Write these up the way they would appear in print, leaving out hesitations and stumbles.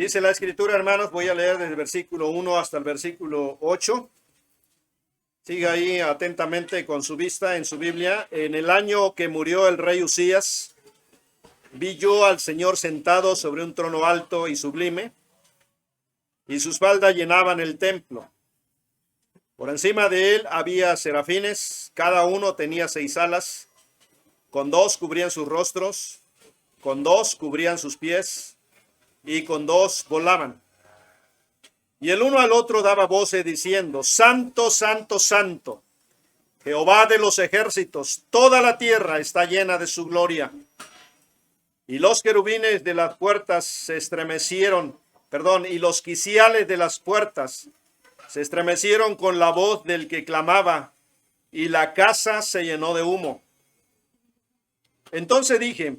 Dice la Escritura, hermanos, voy a leer desde el versículo 1 hasta el versículo 8. Siga ahí atentamente con su vista en su Biblia. En el año que murió el rey Usías, vi yo al Señor sentado sobre un trono alto y sublime, y sus faldas llenaban el templo. Por encima de él había serafines, cada uno tenía 6 alas, con 2 cubrían sus rostros, con 2 cubrían sus pies, y con 2 volaban. Y el uno al otro daba voces diciendo: Santo, Santo, Santo, Jehová de los ejércitos, toda la tierra está llena de su gloria. Y los querubines de las puertas se estremecieron, y los quiciales de las puertas se estremecieron con la voz del que clamaba, y la casa se llenó de humo. Entonces dije: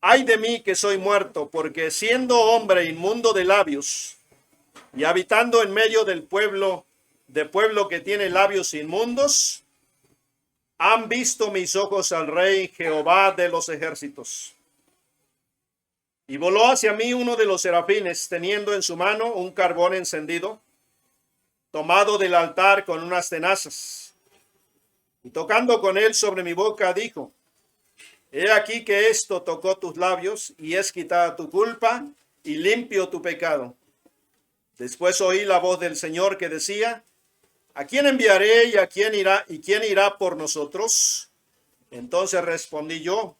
ay de mí que soy muerto, porque siendo hombre inmundo de labios, y habitando en medio del pueblo que tiene labios inmundos, han visto mis ojos al Rey Jehová de los ejércitos. Y voló hacia mí uno de los serafines, teniendo en su mano un carbón encendido, tomado del altar con unas tenazas. Y tocando con él sobre mi boca, dijo: he aquí que esto tocó tus labios, y es quitada tu culpa, y limpio tu pecado. Después oí la voz del Señor que decía: ¿a quién enviaré y a quién irá? ¿Y quién irá por nosotros? Entonces respondí yo: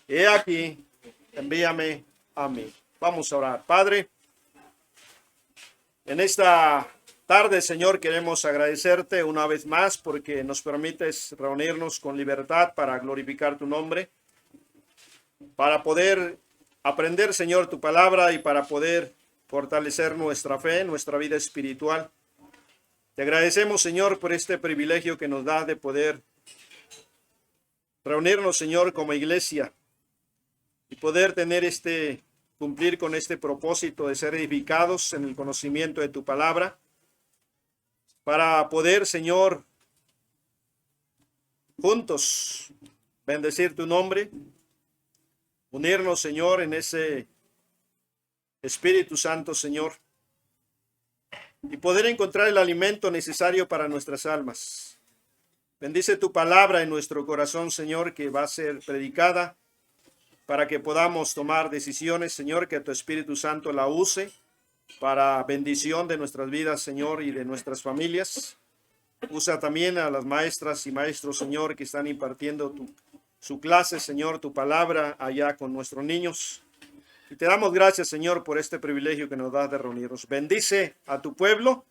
he aquí, envíame a mí. Vamos a orar. Padre, en esta tarde, Señor, queremos agradecerte una vez más porque nos permites reunirnos con libertad para glorificar tu nombre, para poder aprender, Señor, tu palabra y para poder fortalecer nuestra fe, nuestra vida espiritual. Te agradecemos, Señor, por este privilegio que nos da de poder reunirnos, Señor, como iglesia y poder cumplir con este propósito de ser edificados en el conocimiento de tu palabra, para poder, Señor, juntos bendecir tu nombre, unirnos, Señor, en ese Espíritu Santo, Señor, y poder encontrar el alimento necesario para nuestras almas. Bendice tu palabra en nuestro corazón, Señor, que va a ser predicada para que podamos tomar decisiones, Señor, que tu Espíritu Santo la use para bendición de nuestras vidas, Señor, y de nuestras familias. Usa también a las maestras y maestros, Señor, que están impartiendo su clase, Señor, tu palabra allá con nuestros niños. Y te damos gracias, Señor, por este privilegio que nos das de reunirnos. Bendice a tu pueblo,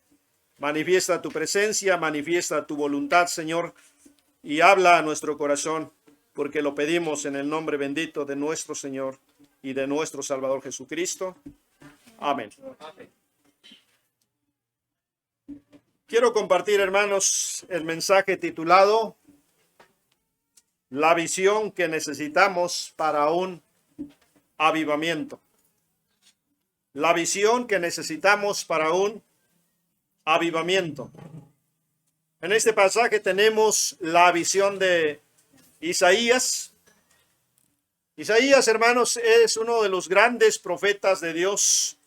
manifiesta tu presencia, manifiesta tu voluntad, Señor, y habla a nuestro corazón, porque lo pedimos en el nombre bendito de nuestro Señor y de nuestro Salvador Jesucristo. Amén. Quiero compartir, hermanos, el mensaje titulado La visión que necesitamos para un avivamiento. La visión que necesitamos para un avivamiento. En este pasaje tenemos la visión de Isaías. Isaías, hermanos, es uno de los grandes profetas de Dios.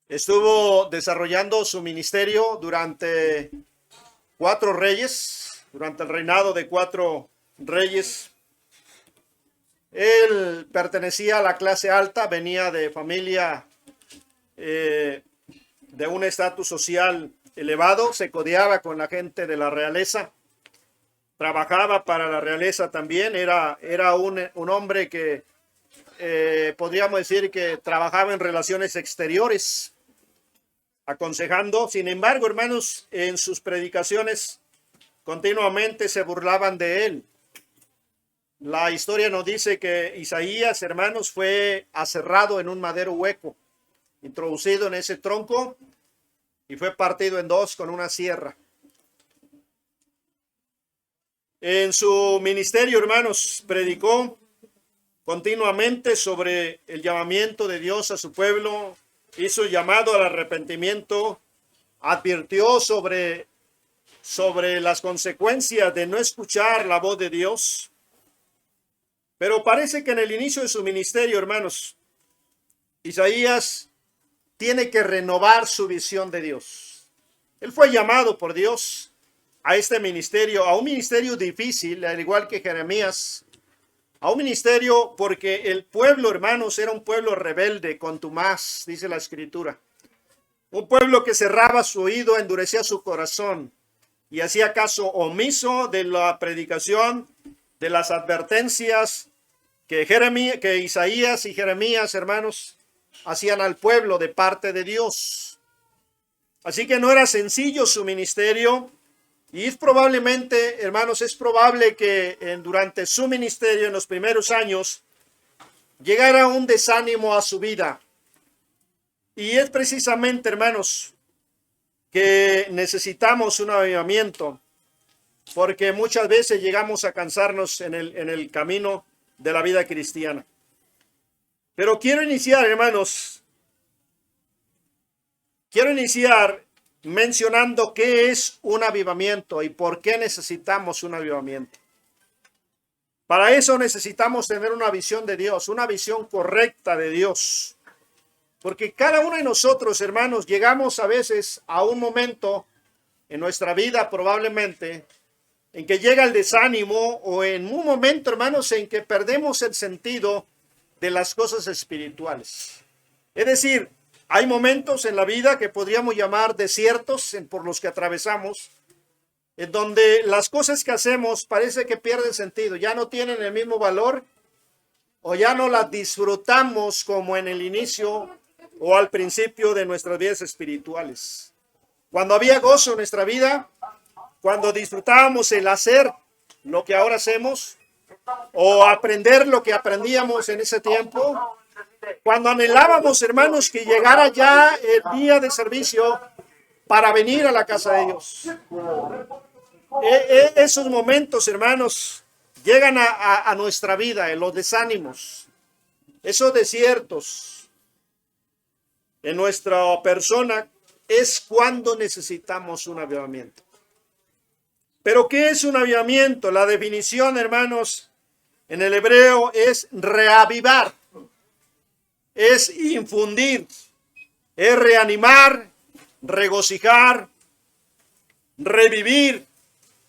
Estuvo desarrollando su ministerio durante 4 reyes, durante el reinado de 4 reyes. Él pertenecía a la clase alta, venía de familia de un estatus social elevado, se codeaba con la gente de la realeza, trabajaba para la realeza también, era un hombre que podríamos decir que trabajaba en relaciones exteriores, aconsejando. Sin embargo, hermanos, en sus predicaciones continuamente se burlaban de él. La historia nos dice que Isaías, hermanos, fue aserrado en un madero hueco, introducido en ese tronco y fue partido en 2 con una sierra. En su ministerio, hermanos, predicó continuamente sobre el llamamiento de Dios a su pueblo, hizo llamado al arrepentimiento, advirtió sobre las consecuencias de no escuchar la voz de Dios. Pero parece que en el inicio de su ministerio, hermanos, Isaías tiene que renovar su visión de Dios. Él fue llamado por Dios a este ministerio, a un ministerio difícil, al igual que Jeremías, a un ministerio porque el pueblo, hermanos, era un pueblo rebelde, contumaz, dice la Escritura. Un pueblo que cerraba su oído, endurecía su corazón y hacía caso omiso de la predicación, de las advertencias que Isaías y Jeremías, hermanos, hacían al pueblo de parte de Dios. Así que no era sencillo su ministerio. Y es probablemente, hermanos, es probable que durante su ministerio, en los primeros años, llegara un desánimo a su vida. Y es precisamente, hermanos, que necesitamos un avivamiento, porque muchas veces llegamos a cansarnos en el camino de la vida cristiana. Pero quiero iniciar, hermanos, mencionando qué es un avivamiento y por qué necesitamos un avivamiento. Para eso necesitamos tener una visión de Dios, una visión correcta de Dios. Porque cada uno de nosotros, hermanos, llegamos a veces a un momento en nuestra vida probablemente en que llega el desánimo o en un momento, hermanos, en que perdemos el sentido de las cosas espirituales. Es decir, hay momentos en la vida que podríamos llamar desiertos por los que atravesamos, en donde las cosas que hacemos parece que pierden sentido, ya no tienen el mismo valor o ya no las disfrutamos como en el inicio o al principio de nuestras vidas espirituales. Cuando había gozo en nuestra vida, cuando disfrutábamos el hacer lo que ahora hacemos o aprender lo que aprendíamos en ese tiempo, cuando anhelábamos, hermanos, que llegara ya el día de servicio para venir a la casa de Dios. Esos momentos, hermanos, llegan a nuestra vida, en los desánimos, esos desiertos en nuestra persona, es cuando necesitamos un avivamiento. Pero ¿qué es un avivamiento? La definición, hermanos, en el hebreo es reavivar. Es infundir, es reanimar, regocijar, revivir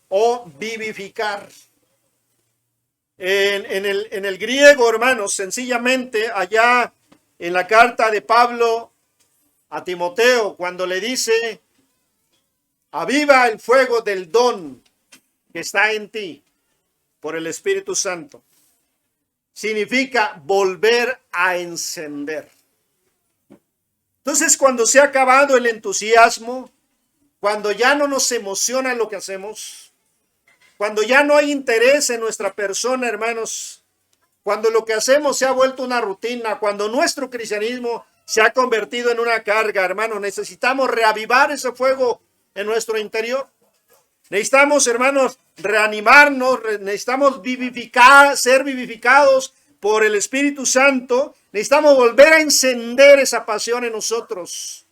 o vivificar. En el griego, hermanos, sencillamente allá en la carta de Pablo a Timoteo, cuando le dice, aviva el fuego del don que está en ti por el Espíritu Santo. Significa volver a encender. Entonces, cuando se ha acabado el entusiasmo, cuando ya no nos emociona lo que hacemos, cuando ya no hay interés en nuestra persona, hermanos, cuando lo que hacemos se ha vuelto una rutina, cuando nuestro cristianismo se ha convertido en una carga, hermanos, necesitamos reavivar ese fuego en nuestro interior. Necesitamos, hermanos, reanimarnos, necesitamos ser vivificados por el Espíritu Santo. Necesitamos volver a encender esa pasión en nosotros.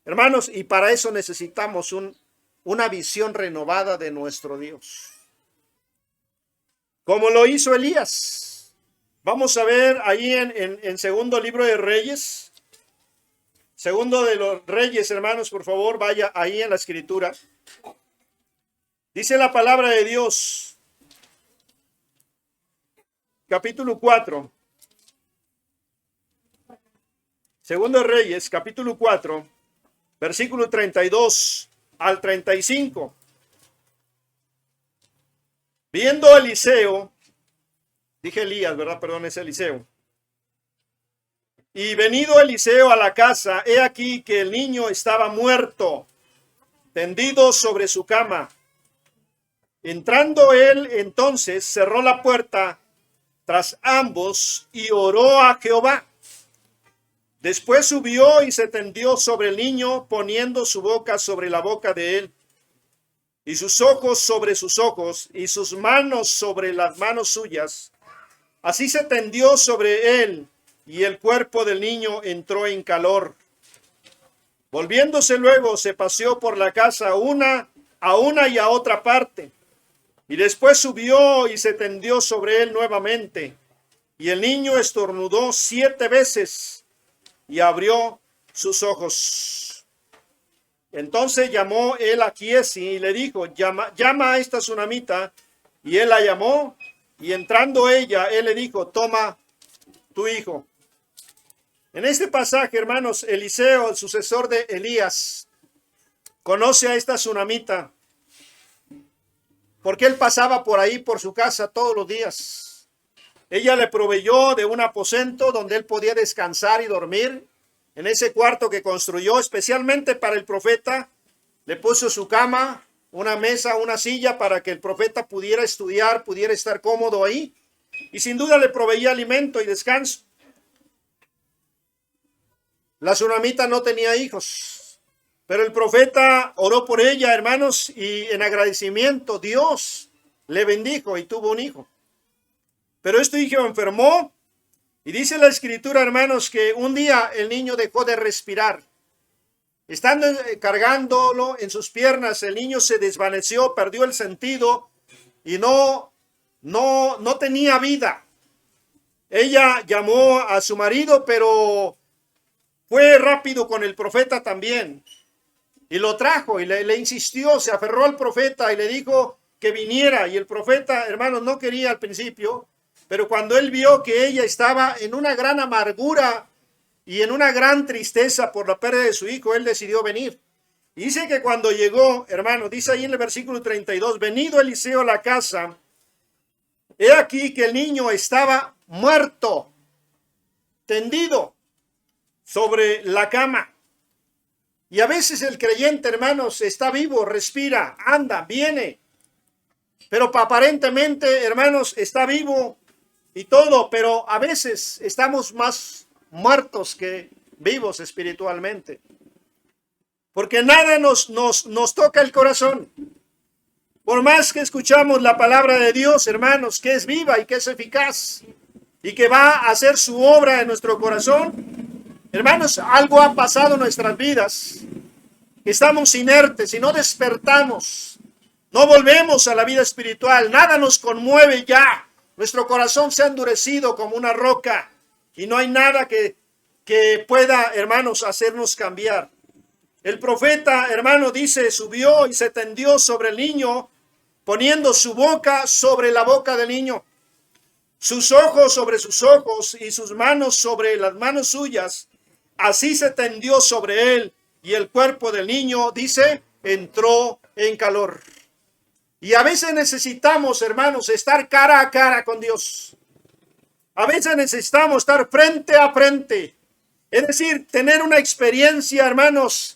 Hermanos, y para eso necesitamos una visión renovada de nuestro Dios. Como lo hizo Elías. Vamos a ver ahí en segundo libro de Reyes. Segundo de los Reyes, hermanos, por favor, vaya ahí en la Escritura. Dice la palabra de Dios, capítulo 4, Segundo de Reyes, capítulo 4, versículo 32 al 35. Viendo a Eliseo, dije Elías, ¿verdad? Perdón, es Eliseo. Y venido Eliseo a la casa, he aquí que el niño estaba muerto, tendido sobre su cama. Entrando él, entonces cerró la puerta tras ambos y oró a Jehová. Después subió y se tendió sobre el niño, poniendo su boca sobre la boca de él, y sus ojos sobre sus ojos, y sus manos sobre las manos suyas. Así se tendió sobre él, y el cuerpo del niño entró en calor. Volviéndose luego, se paseó por la casa a una y a otra parte. Y después subió y se tendió sobre él nuevamente. Y el niño estornudó 7 veces, y abrió sus ojos. Entonces llamó él a Giezi y le dijo, llama a esta tsunamita. Y él la llamó, y entrando ella, él le dijo, toma tu hijo. En este pasaje, hermanos, Eliseo, el sucesor de Elías, conoce a esta tsunamita, porque él pasaba por ahí, por su casa, todos los días. Ella le proveyó de un aposento donde él podía descansar y dormir. En ese cuarto que construyó especialmente para el profeta, le puso su cama, una mesa, una silla para que el profeta pudiera estudiar, pudiera estar cómodo ahí. Y sin duda le proveía alimento y descanso. La tsunamita no tenía hijos, pero el profeta oró por ella, hermanos, y en agradecimiento Dios le bendijo y tuvo un hijo. Pero este hijo enfermó, y dice la escritura, hermanos, que un día el niño dejó de respirar. Estando cargándolo en sus piernas, el niño se desvaneció, perdió el sentido y no tenía vida. Ella llamó a su marido, pero fue rápido con el profeta también. Y lo trajo y le insistió, se aferró al profeta y le dijo que viniera. Y el profeta, hermanos, no quería al principio, pero cuando él vio que ella estaba en una gran amargura y en una gran tristeza por la pérdida de su hijo, él decidió venir. Y dice que cuando llegó, hermano, dice ahí en el versículo 32, venido Eliseo a la casa, he aquí que el niño estaba muerto, tendido sobre la cama. Y a veces el creyente, hermanos, está vivo, respira, anda, viene, pero aparentemente, hermanos, está vivo y todo, pero a veces estamos más muertos que vivos espiritualmente. Porque nada nos toca el corazón. Por más que escuchamos la palabra de Dios, hermanos, que es viva y que es eficaz y que va a hacer su obra en nuestro corazón, hermanos, algo ha pasado en nuestras vidas. Estamos inertes y no despertamos. No volvemos a la vida espiritual. Nada nos conmueve ya. Nuestro corazón se ha endurecido como una roca. Y no hay nada que pueda, hermanos, hacernos cambiar. El profeta, hermano, dice, subió y se tendió sobre el niño, poniendo su boca sobre la boca del niño, sus ojos sobre sus ojos y sus manos sobre las manos suyas. Así se tendió sobre él y el cuerpo del niño, dice, entró en calor. Y a veces necesitamos, hermanos, estar cara a cara con Dios. A veces necesitamos estar frente a frente. Es decir, tener una experiencia, hermanos,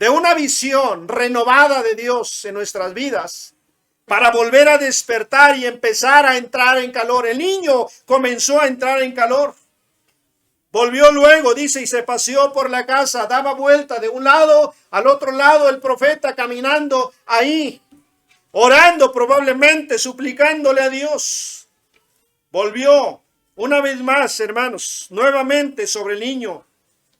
de una visión renovada de Dios en nuestras vidas para volver a despertar y empezar a entrar en calor. El niño comenzó a entrar en calor. Volvió luego, dice, y se paseó por la casa, daba vuelta de un lado al otro lado el profeta caminando ahí, orando probablemente, suplicándole a Dios. Volvió una vez más, hermanos, nuevamente sobre el niño.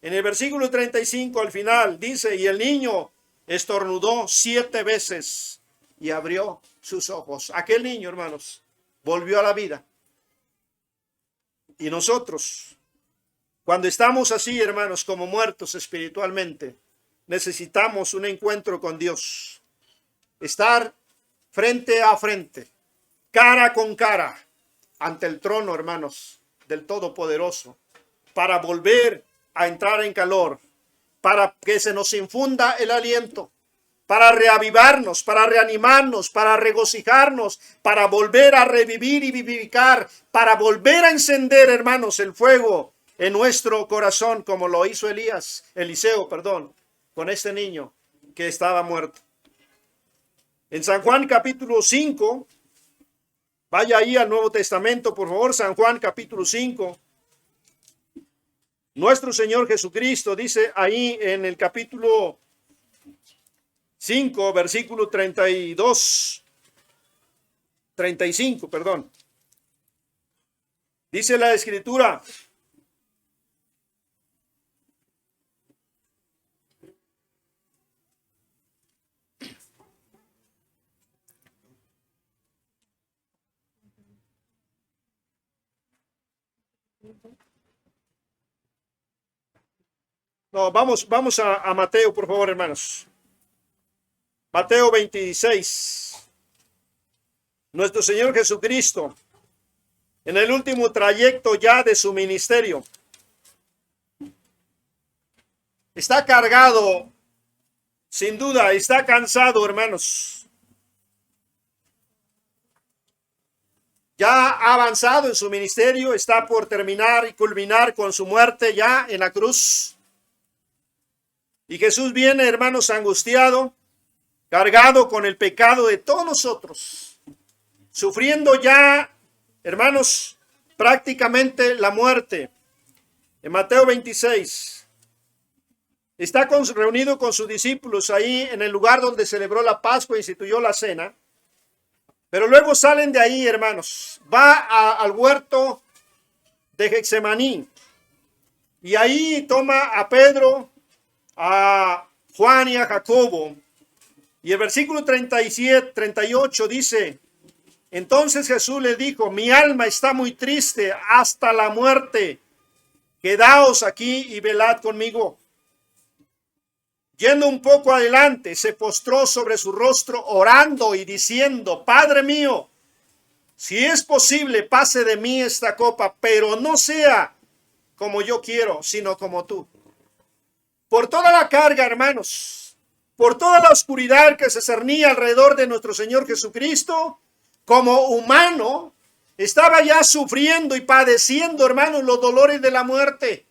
En el versículo 35 al final dice, y el niño estornudó 7 veces y abrió sus ojos. Aquel niño, hermanos, volvió a la vida. Y nosotros, cuando estamos así, hermanos, como muertos espiritualmente, necesitamos un encuentro con Dios. Estar frente a frente, cara con cara, ante el trono, hermanos, del Todopoderoso, para volver a entrar en calor, para que se nos infunda el aliento, para reavivarnos, para reanimarnos, para regocijarnos, para volver a revivir y vivificar, para volver a encender, hermanos, el fuego en nuestro corazón, como lo hizo Eliseo, con este niño que estaba muerto. En San Juan capítulo 5, vaya ahí al Nuevo Testamento, por favor, San Juan capítulo 5. Nuestro Señor Jesucristo dice ahí en el capítulo 5, versículo 35, perdón. Dice la Escritura, No, vamos a Mateo, por favor, hermanos. Mateo 26. Nuestro Señor Jesucristo, en el último trayecto ya de su ministerio, está cargado, sin duda, está cansado, hermanos. Ya ha avanzado en su ministerio, está por terminar y culminar con su muerte ya en la cruz. Y Jesús viene, hermanos, angustiado, cargado con el pecado de todos nosotros, sufriendo ya, hermanos, prácticamente la muerte. En Mateo 26, está reunido con sus discípulos ahí en el lugar donde celebró la Pascua e instituyó la cena. Pero luego salen de ahí, hermanos. Va al huerto de Getsemaní. Y ahí toma a Pedro, a Juan y a Jacobo. Y el versículo 38 dice: entonces Jesús le dijo: mi alma está muy triste hasta la muerte. Quedaos aquí y velad conmigo. Yendo un poco adelante, se postró sobre su rostro orando y diciendo: Padre mío, si es posible, pase de mí esta copa, pero no sea como yo quiero, sino como tú. Por toda la carga, hermanos, por toda la oscuridad que se cernía alrededor de nuestro Señor Jesucristo, como humano, estaba ya sufriendo y padeciendo, hermanos, los dolores de la muerte.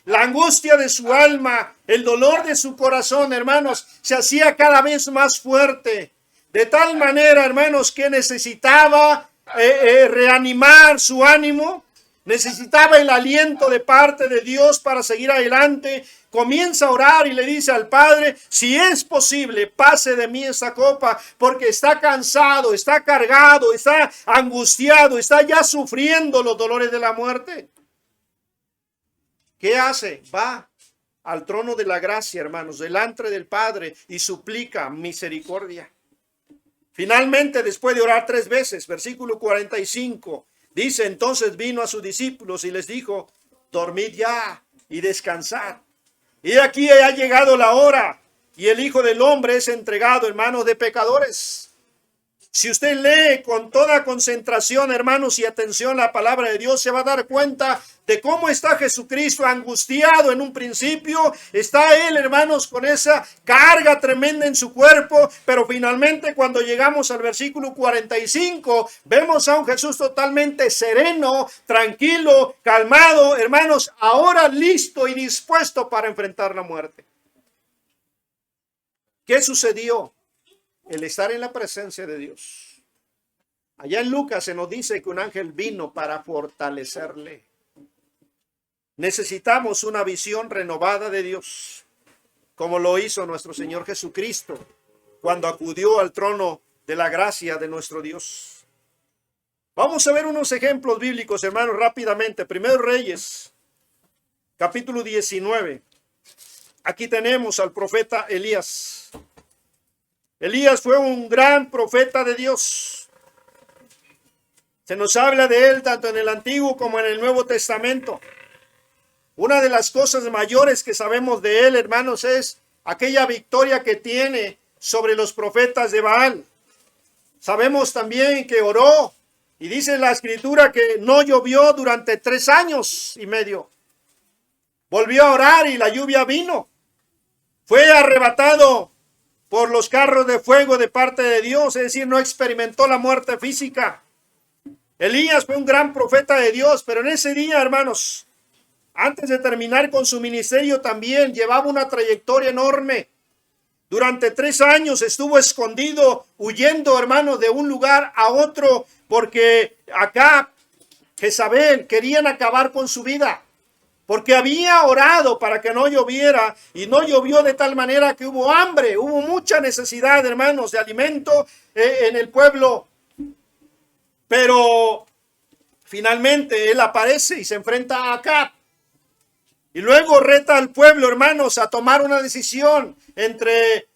La angustia de su alma, el dolor de su corazón, hermanos, se hacía cada vez más fuerte. De tal manera, hermanos, que necesitaba reanimar su ánimo, necesitaba el aliento de parte de Dios para seguir adelante. Comienza a orar y le dice al Padre: si es posible, pase de mí esa copa, porque está cansado, está cargado, está angustiado, está ya sufriendo los dolores de la muerte. ¿Qué hace? Va al trono de la gracia, hermanos, delante del Padre, y suplica misericordia. Finalmente, después de orar 3 veces, versículo 45, dice: entonces vino a sus discípulos y les dijo: dormid ya y descansad. Y aquí ha llegado la hora, y el Hijo del Hombre es entregado en manos de pecadores. Si usted lee con toda concentración, hermanos, y atención la palabra de Dios, se va a dar cuenta de cómo está Jesucristo angustiado en un principio. Está él, hermanos, con esa carga tremenda en su cuerpo, pero finalmente cuando llegamos al versículo 45, vemos a un Jesús totalmente sereno, tranquilo, calmado, hermanos, ahora listo y dispuesto para enfrentar la muerte. ¿Qué sucedió? El estar en la presencia de Dios. Allá en Lucas se nos dice que un ángel vino para fortalecerle. Necesitamos una visión renovada de Dios, como lo hizo nuestro Señor Jesucristo cuando acudió al trono de la gracia de nuestro Dios. Vamos a ver unos ejemplos bíblicos, hermanos, rápidamente. Primero Reyes, capítulo 19. Aquí tenemos al profeta Elías. Elías fue un gran profeta de Dios. Se nos habla de él tanto en el Antiguo como en el Nuevo Testamento. Una de las cosas mayores que sabemos de él, hermanos, es aquella victoria que tiene sobre los profetas de Baal. Sabemos también que oró, y dice la Escritura que no llovió durante 3 años y medio. Volvió a orar y la lluvia vino. Fue arrebatado por los carros de fuego de parte de Dios, es decir, no experimentó la muerte física. Elías fue un gran profeta de Dios, pero en ese día, hermanos, antes de terminar con su ministerio, también llevaba una trayectoria enorme. Durante 3 años estuvo escondido, huyendo, hermanos, de un lugar a otro, porque acá Jezabel querían acabar con su vida. Porque había orado para que no lloviera, y no llovió de tal manera que hubo hambre, hubo mucha necesidad, hermanos, de alimento en el pueblo. Pero finalmente él aparece y se enfrenta a Acab. Y luego reta al pueblo, hermanos, a tomar una decisión entre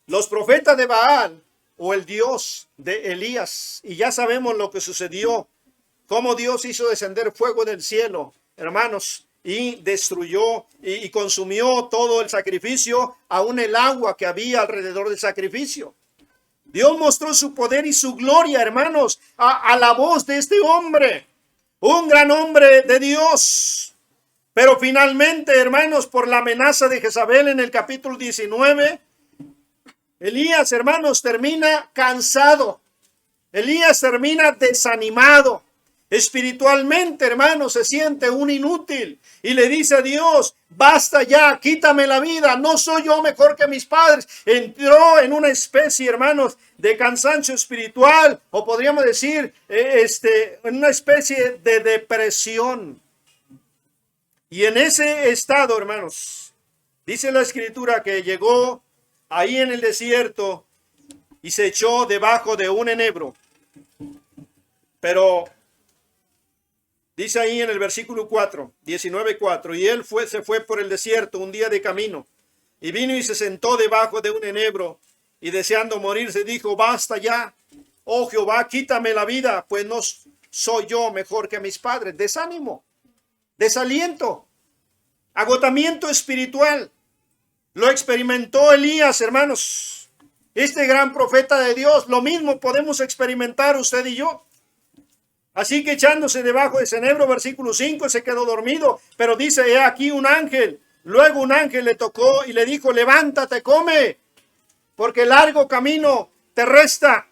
los profetas de Baal o el Dios de Elías. Y ya sabemos lo que sucedió, cómo Dios hizo descender fuego del cielo, hermanos, y destruyó y consumió todo el sacrificio, aún el agua que había alrededor del sacrificio. Dios mostró su poder y su gloria, hermanos, a la voz de este hombre, un gran hombre de Dios. Pero finalmente, hermanos, por la amenaza de Jezabel en el capítulo 19, Elías, hermanos, termina cansado. Elías termina desanimado. Espiritualmente, hermanos, se siente un inútil y le dice a Dios: basta ya, quítame la vida, no soy yo mejor que mis padres. Entró en una especie, hermanos, de cansancio espiritual, o podríamos decir, en una especie de depresión. Y en ese estado, hermanos, dice la Escritura que llegó ahí en el desierto y se echó debajo de un enebro. Pero dice ahí en el versículo 4, 19:4, y él se fue por el desierto un día de camino, y vino y se sentó debajo de un enebro, y deseando morirse dijo: basta ya, oh Jehová, quítame la vida, pues no soy yo mejor que mis padres. Desánimo, desaliento, agotamiento espiritual. Lo experimentó Elías, hermanos, este gran profeta de Dios. Lo mismo podemos experimentar usted y yo. Así que echándose debajo de ese enebro, versículo 5, se quedó dormido. Pero dice: he aquí un ángel. Luego un ángel le tocó y le dijo: levántate, come, porque largo camino te resta.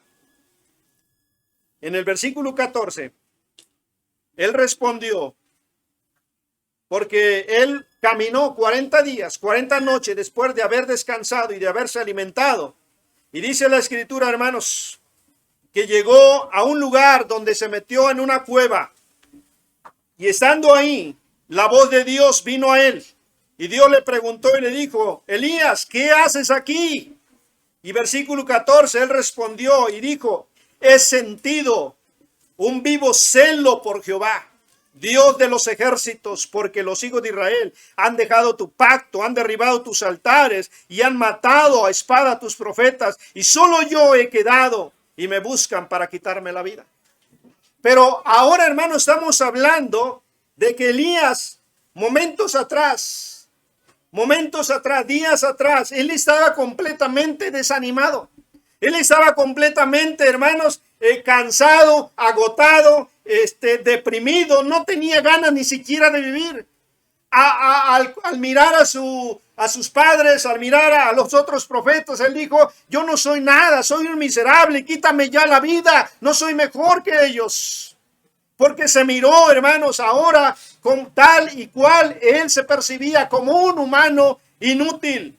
En el versículo 14, él respondió, porque él caminó 40 días, 40 noches después de haber descansado y de haberse alimentado. Y dice la Escritura, hermanos, que llegó a un lugar donde se metió en una cueva. Y estando ahí, la voz de Dios vino a él. Y Dios le preguntó y le dijo: Elías, ¿qué haces aquí? Y versículo 14, él respondió y dijo: he sentido un vivo celo por Jehová, Dios de los ejércitos, porque los hijos de Israel han dejado tu pacto, han derribado tus altares y han matado a espada a tus profetas, y solo yo he quedado y me buscan para quitarme la vida. Pero ahora, hermano, estamos hablando de que Elías, momentos atrás, días atrás, él estaba completamente desanimado. Él estaba completamente, hermanos, cansado, agotado, deprimido, no tenía ganas ni siquiera de vivir. Al mirar a sus padres, al mirar a los otros profetas, él dijo: yo no soy nada, soy un miserable, quítame ya la vida, no soy mejor que ellos. Porque se miró, hermanos, ahora con tal y cual él se percibía como un humano inútil.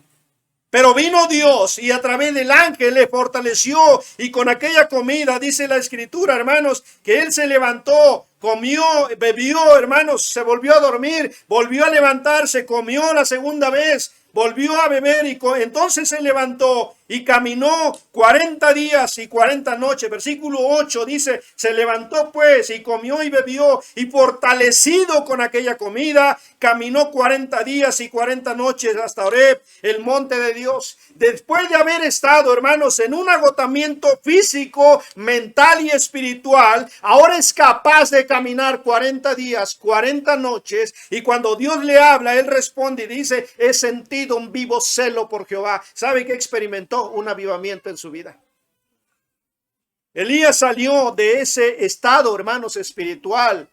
Pero vino Dios y a través del ángel le fortaleció, y con aquella comida, dice la Escritura, hermanos, que él se levantó, comió, bebió, hermanos, se volvió a dormir, volvió a levantarse, comió la segunda vez, volvió a beber y entonces se levantó y caminó 40 días y 40 noches. Versículo 8 dice: se levantó pues y comió y bebió, y fortalecido con aquella comida, caminó 40 días y 40 noches hasta Horeb, el monte de Dios. Después de haber estado, hermanos, en un agotamiento físico, mental y espiritual, ahora es capaz de caminar 40 días, 40 noches, y cuando Dios le habla, él responde y dice: he sentido un vivo celo por Jehová. ¿Sabe qué experimentó? Un avivamiento en su vida. Elías salió de ese estado, hermanos, espiritual,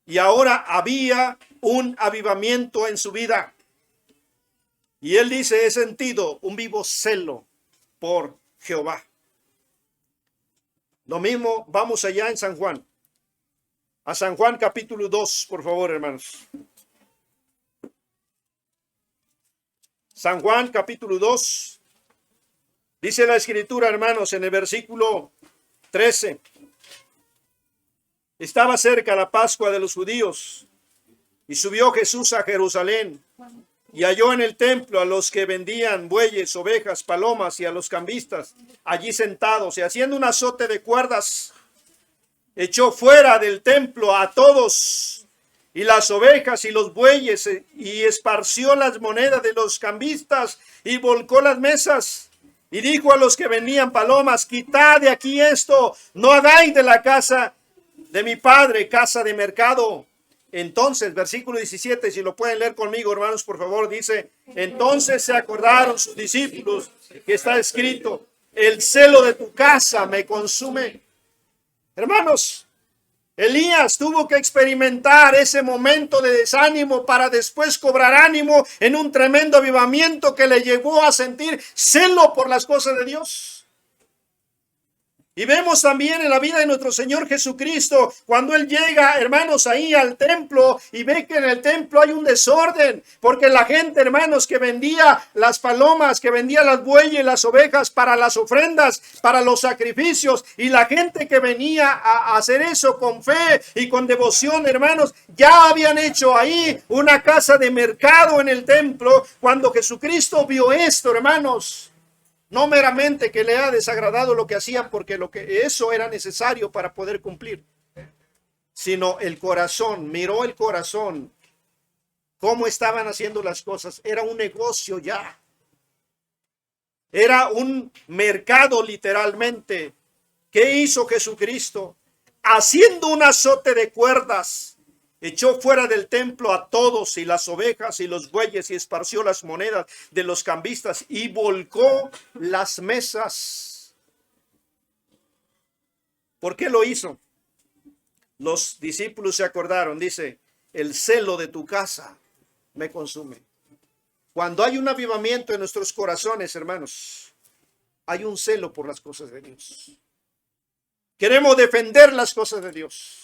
y ahora había un avivamiento en su vida. Y él dice: he sentido un vivo celo por Jehová. Lo mismo, vamos allá en San Juan. A San Juan capítulo 2, por favor, hermanos. San Juan capítulo 2. Dice la Escritura, hermanos, en el versículo 13. Estaba cerca la Pascua de los judíos, y subió Jesús a Jerusalén, y halló en el templo a los que vendían bueyes, ovejas, palomas, y a los cambistas allí sentados, y haciendo un azote de cuerdas, echó fuera del templo a todos, y las ovejas y los bueyes, y esparció las monedas de los cambistas, y volcó las mesas. Y dijo a los que vendían palomas: quitad de aquí esto, no hagáis de la casa de mi padre casa de mercado. Entonces, versículo 17, si lo pueden leer conmigo, hermanos, por favor, dice, entonces se acordaron sus discípulos que está escrito, el celo de tu casa me consume. Hermanos, Elías tuvo que experimentar ese momento de desánimo para después cobrar ánimo en un tremendo avivamiento que le llevó a sentir celo por las cosas de Dios. Y vemos también en la vida de nuestro Señor Jesucristo, cuando Él llega, hermanos, ahí al templo y ve que en el templo hay un desorden, porque la gente, hermanos, que vendía las palomas, que vendía las bueyes, las ovejas para las ofrendas, para los sacrificios, y la gente que venía a hacer eso con fe y con devoción, hermanos, ya habían hecho ahí una casa de mercado en el templo. Cuando Jesucristo vio esto, hermanos, no meramente que le ha desagradado lo que hacían, porque eso era necesario para poder cumplir, sino el corazón, miró el corazón, cómo estaban haciendo las cosas. Era un negocio ya, era un mercado literalmente. ¿Qué hizo Jesucristo? Haciendo un azote de cuerdas, echó fuera del templo a todos y las ovejas y los bueyes y esparció las monedas de los cambistas y volcó las mesas. ¿Por qué lo hizo? Los discípulos se acordaron, dice, el celo de tu casa me consume. Cuando hay un avivamiento en nuestros corazones, hermanos, hay un celo por las cosas de Dios. Queremos defender las cosas de Dios.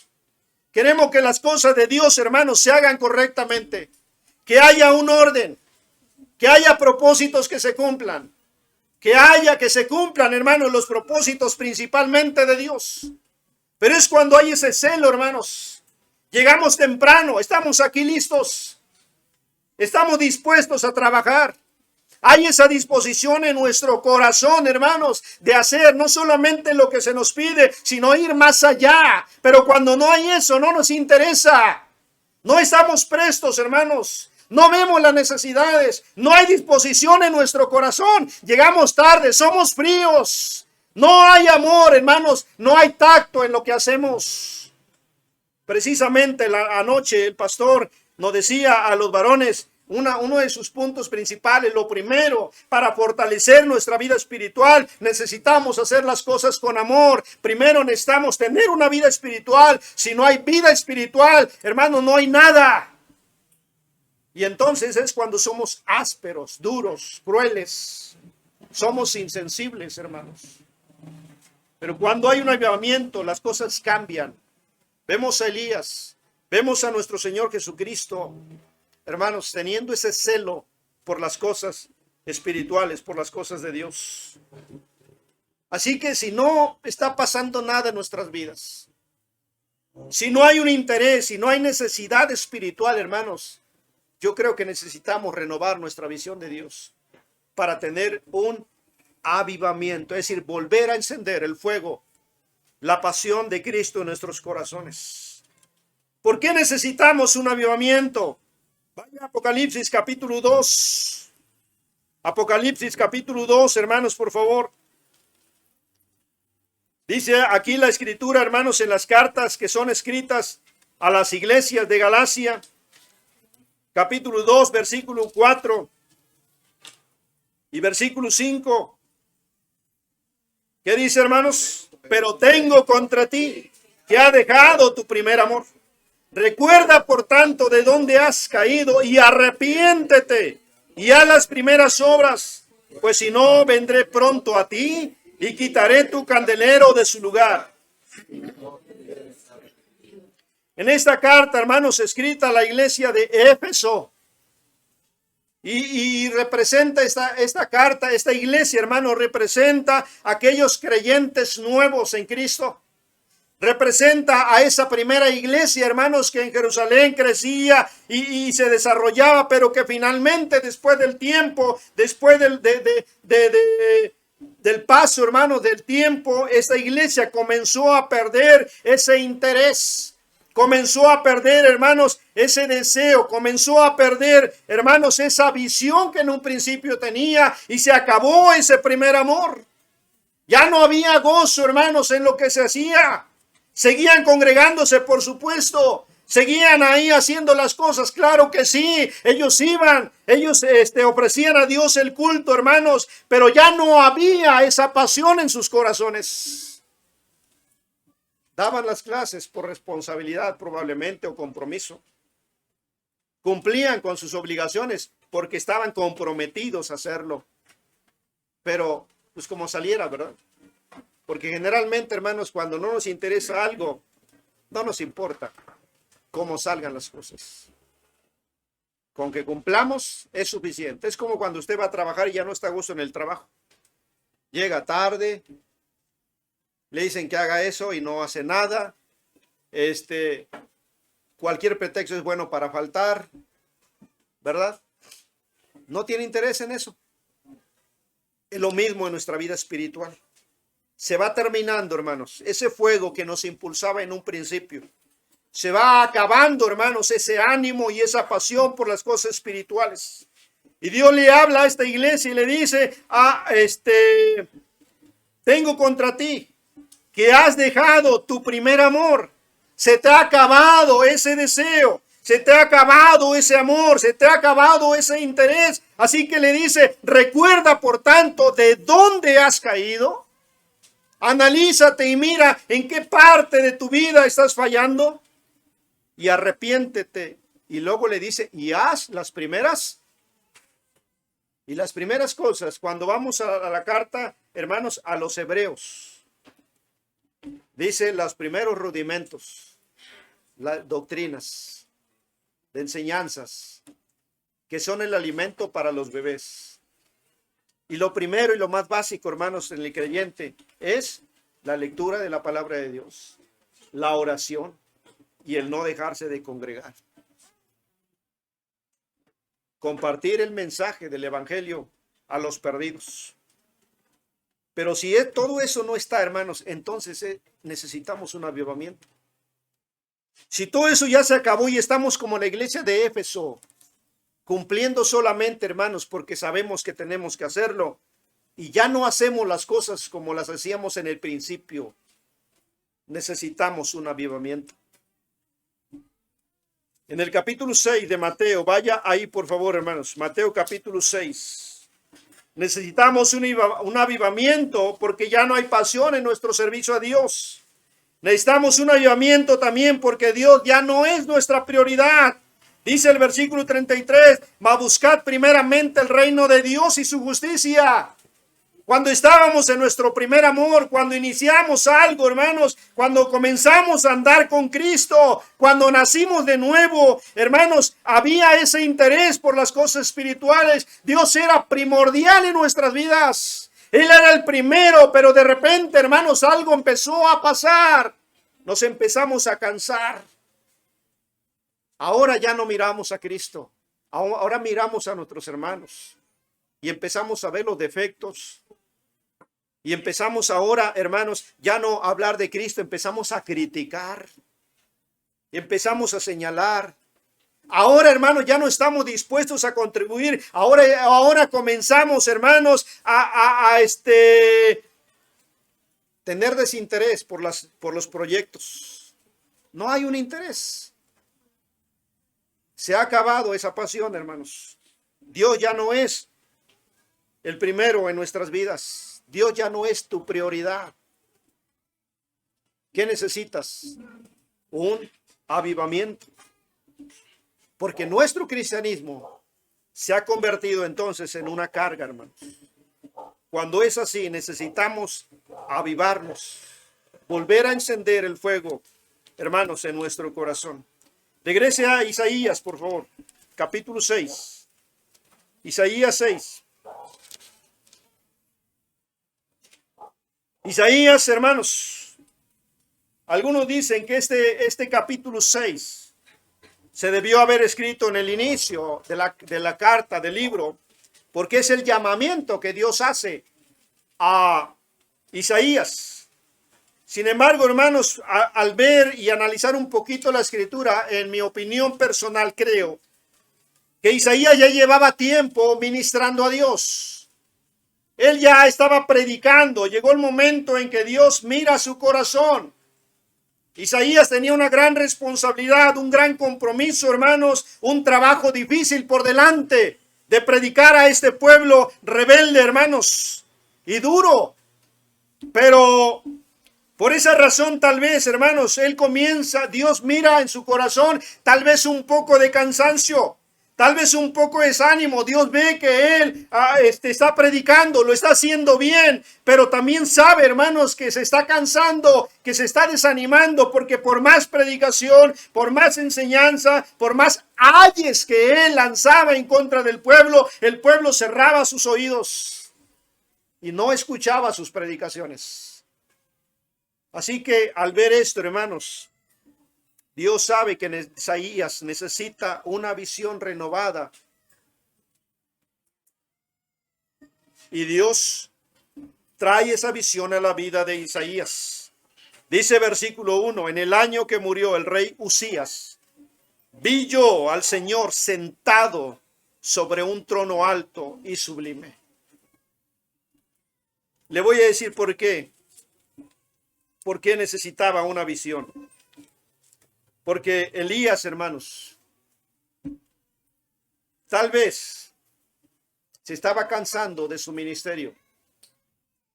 Queremos que las cosas de Dios, hermanos, se hagan correctamente. Que haya un orden. Que haya propósitos que se cumplan. Que se cumplan, hermanos, los propósitos principalmente de Dios. Pero es cuando hay ese celo, hermanos. Llegamos temprano, estamos aquí listos. Estamos dispuestos a trabajar. Hay esa disposición en nuestro corazón, hermanos, de hacer no solamente lo que se nos pide, sino ir más allá. Pero cuando no hay eso, no nos interesa. No estamos prestos, hermanos. No vemos las necesidades. No hay disposición en nuestro corazón. Llegamos tarde, somos fríos. No hay amor, hermanos. No hay tacto en lo que hacemos. Precisamente anoche el pastor nos decía a los varones, uno de sus puntos principales, lo primero, para fortalecer nuestra vida espiritual, necesitamos hacer las cosas con amor. Primero necesitamos tener una vida espiritual. Si no hay vida espiritual, hermano, no hay nada. Y entonces es cuando somos ásperos, duros, crueles. Somos insensibles, hermanos. Pero cuando hay un avivamiento, las cosas cambian. Vemos a Elías, vemos a nuestro Señor Jesucristo, hermanos, teniendo ese celo por las cosas espirituales, por las cosas de Dios. Así que si no está pasando nada en nuestras vidas, si no hay un interés, si no hay necesidad espiritual, hermanos, yo creo que necesitamos renovar nuestra visión de Dios para tener un avivamiento, es decir, volver a encender el fuego, la pasión de Cristo en nuestros corazones. ¿Por qué necesitamos un avivamiento? Vaya a Apocalipsis capítulo 2. Apocalipsis capítulo 2, hermanos, por favor. Dice aquí la escritura, hermanos, en las cartas que son escritas a las iglesias de Galacia. Capítulo 2, versículo 4 y versículo 5. ¿Qué dice, hermanos? Pero tengo contra ti que ha dejado tu primer amor. Recuerda, por tanto, de dónde has caído y arrepiéntete y haz las primeras obras, pues si no, vendré pronto a ti y quitaré tu candelero de su lugar. En esta carta, hermanos, escrita a la iglesia de Éfeso, y representa esta carta, esta iglesia, hermanos, representa a aquellos creyentes nuevos en Cristo. Representa a esa primera iglesia, hermanos, que en Jerusalén crecía y se desarrollaba, pero que finalmente, después del tiempo, después del paso, hermanos, del tiempo, esta iglesia comenzó a perder ese interés. Comenzó a perder, hermanos, ese deseo. Comenzó a perder, hermanos, esa visión que en un principio tenía, y se acabó ese primer amor. Ya no había gozo, hermanos, en lo que se hacía. Seguían congregándose, por supuesto. ¿Seguían ahí haciendo las cosas? Claro que sí, ellos iban, ellos ofrecían a Dios el culto, hermanos, pero ya no había esa pasión en sus corazones. Daban las clases por responsabilidad probablemente o compromiso. Cumplían con sus obligaciones porque estaban comprometidos a hacerlo. Pero pues como saliera, ¿verdad? Porque generalmente, hermanos, cuando no nos interesa algo, no nos importa cómo salgan las cosas. Con que cumplamos es suficiente. Es como cuando usted va a trabajar y ya no está a gusto en el trabajo. Llega tarde, le dicen que haga eso y no hace nada. Cualquier pretexto es bueno para faltar, ¿verdad? No tiene interés en eso. Es lo mismo en nuestra vida espiritual. Se va terminando, hermanos, ese fuego que nos impulsaba en un principio. Se va acabando, hermanos, ese ánimo y esa pasión por las cosas espirituales. Y Dios le habla a esta iglesia y le dice, tengo contra ti que has dejado tu primer amor. Se te ha acabado ese deseo. Se te ha acabado ese amor, se te ha acabado ese interés. Así que le dice, recuerda por tanto de dónde has caído. Analízate y mira en qué parte de tu vida estás fallando. Y arrepiéntete. Y luego le dice, y haz las primeras. Y las primeras cosas, cuando vamos a la carta, hermanos, a los hebreos. Dice los primeros rudimentos, las doctrinas, de enseñanzas, que son el alimento para los bebés. Y lo primero y lo más básico, hermanos, en el creyente es la lectura de la palabra de Dios, la oración y el no dejarse de congregar. Compartir el mensaje del evangelio a los perdidos. Pero si todo eso no está, hermanos, entonces necesitamos un avivamiento. Si todo eso ya se acabó y estamos como la iglesia de Éfeso, cumpliendo solamente, hermanos, porque sabemos que tenemos que hacerlo, y ya no hacemos las cosas como las hacíamos en el principio, necesitamos un avivamiento. En el capítulo 6 de Mateo, vaya ahí por favor, hermanos, Mateo capítulo 6. Necesitamos un avivamiento porque ya no hay pasión en nuestro servicio a Dios. Necesitamos un avivamiento también porque Dios ya no es nuestra prioridad. Dice el versículo 33, mas buscad primeramente el reino de Dios y su justicia. Cuando estábamos en nuestro primer amor, cuando iniciamos algo, hermanos, cuando comenzamos a andar con Cristo, cuando nacimos de nuevo, hermanos, había ese interés por las cosas espirituales. Dios era primordial en nuestras vidas. Él era el primero, pero de repente, hermanos, algo empezó a pasar. Nos empezamos a cansar. Ahora ya no miramos a Cristo. Ahora miramos a nuestros hermanos. Y empezamos a ver los defectos. Y empezamos ahora, hermanos, ya no a hablar de Cristo. Empezamos a criticar. Y empezamos a señalar. Ahora, hermanos, ya no estamos dispuestos a contribuir. Ahora comenzamos, hermanos, a tener desinterés por los proyectos. No hay un interés. Se ha acabado esa pasión, hermanos. Dios ya no es el primero en nuestras vidas. Dios ya no es tu prioridad. ¿Qué necesitas? Un avivamiento. Porque nuestro cristianismo se ha convertido entonces en una carga, hermanos. Cuando es así, necesitamos avivarnos, volver a encender el fuego, hermanos, en nuestro corazón. Regrese a Isaías, por favor, capítulo 6. Isaías 6. Isaías, hermanos, algunos dicen que este capítulo 6 se debió haber escrito en el inicio de la carta, del libro, porque es el llamamiento que Dios hace a Isaías. Sin embargo, hermanos, al ver y analizar un poquito la escritura, en mi opinión personal, creo que Isaías ya llevaba tiempo ministrando a Dios. Él ya estaba predicando. Llegó el momento en que Dios mira su corazón. Isaías tenía una gran responsabilidad, un gran compromiso, hermanos, un trabajo difícil por delante de predicar a este pueblo rebelde, hermanos, y duro. Pero por esa razón, tal vez, hermanos, Dios mira en su corazón, tal vez un poco de cansancio, tal vez un poco de desánimo. Dios ve que él está predicando, lo está haciendo bien, pero también sabe, hermanos, que se está cansando, que se está desanimando, porque por más predicación, por más enseñanza, por más ayes que él lanzaba en contra del pueblo, el pueblo cerraba sus oídos y no escuchaba sus predicaciones. Así que al ver esto, hermanos, Dios sabe que Isaías necesita una visión renovada. Y Dios trae esa visión a la vida de Isaías. Dice versículo 1, en el año que murió el rey Usías, vi yo al Señor sentado sobre un trono alto y sublime. Le voy a decir por qué. ¿Por qué necesitaba una visión? Porque Elías, hermanos, tal vez se estaba cansando de su ministerio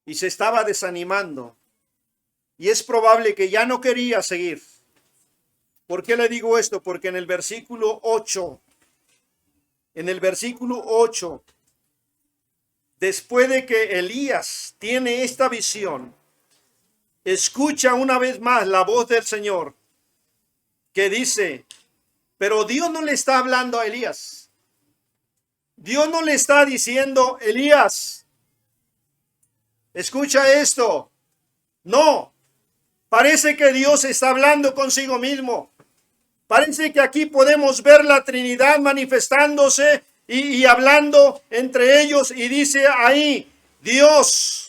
y se estaba desanimando. Y es probable que ya no quería seguir. ¿Por qué le digo esto? Porque en el versículo 8, después de que Elías tiene esta visión, escucha una vez más la voz del Señor que dice, pero Dios no le está hablando a Elías. Dios no le está diciendo, Elías, escucha esto. No, parece que Dios está hablando consigo mismo. Parece que aquí podemos ver la Trinidad manifestándose y hablando entre ellos, y dice ahí, Dios.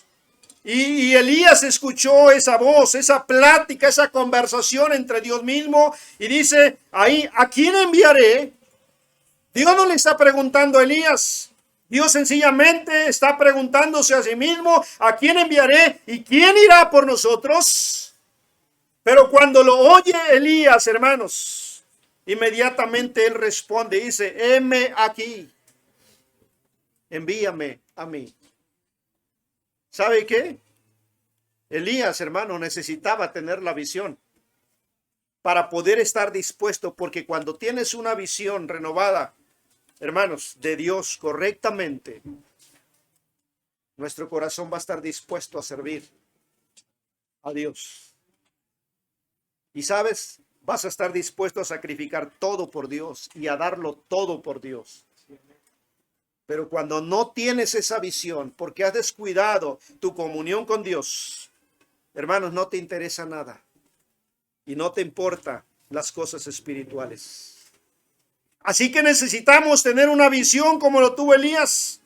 Y Elías escuchó esa voz, esa plática, esa conversación entre Dios mismo, y dice ahí, ¿a quién enviaré? Dios no le está preguntando a Elías. Dios sencillamente está preguntándose a sí mismo, ¿a quién enviaré? ¿Y quién irá por nosotros? Pero cuando lo oye Elías, hermanos, inmediatamente él responde, dice, heme aquí, envíame a mí. ¿Sabe qué? Elías, hermano, necesitaba tener la visión para poder estar dispuesto, porque cuando tienes una visión renovada, hermanos, de Dios correctamente, nuestro corazón va a estar dispuesto a servir a Dios. Y sabes, vas a estar dispuesto a sacrificar todo por Dios y a darlo todo por Dios. Pero cuando no tienes esa visión, porque has descuidado tu comunión con Dios, hermanos, no te interesa nada y no te importa las cosas espirituales. Así que necesitamos tener una visión como lo tuvo Elías.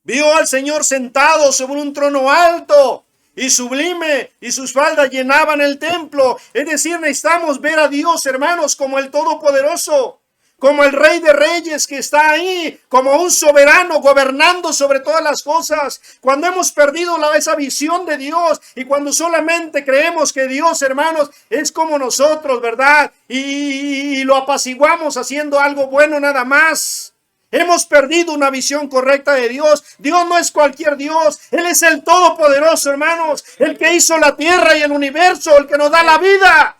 Vio al Señor sentado sobre un trono alto y sublime, y sus faldas llenaban el templo. Es decir, necesitamos ver a Dios, hermanos, como el Todopoderoso, como el Rey de Reyes que está ahí, como un soberano gobernando sobre todas las cosas. Cuando hemos perdido esa visión de Dios y cuando solamente creemos que Dios, hermanos, es como nosotros, ¿verdad? Y lo apaciguamos haciendo algo bueno nada más. Hemos perdido una visión correcta de Dios. Dios no es cualquier Dios. Él es el Todopoderoso, hermanos. El que hizo la tierra y el universo, el que nos da la vida.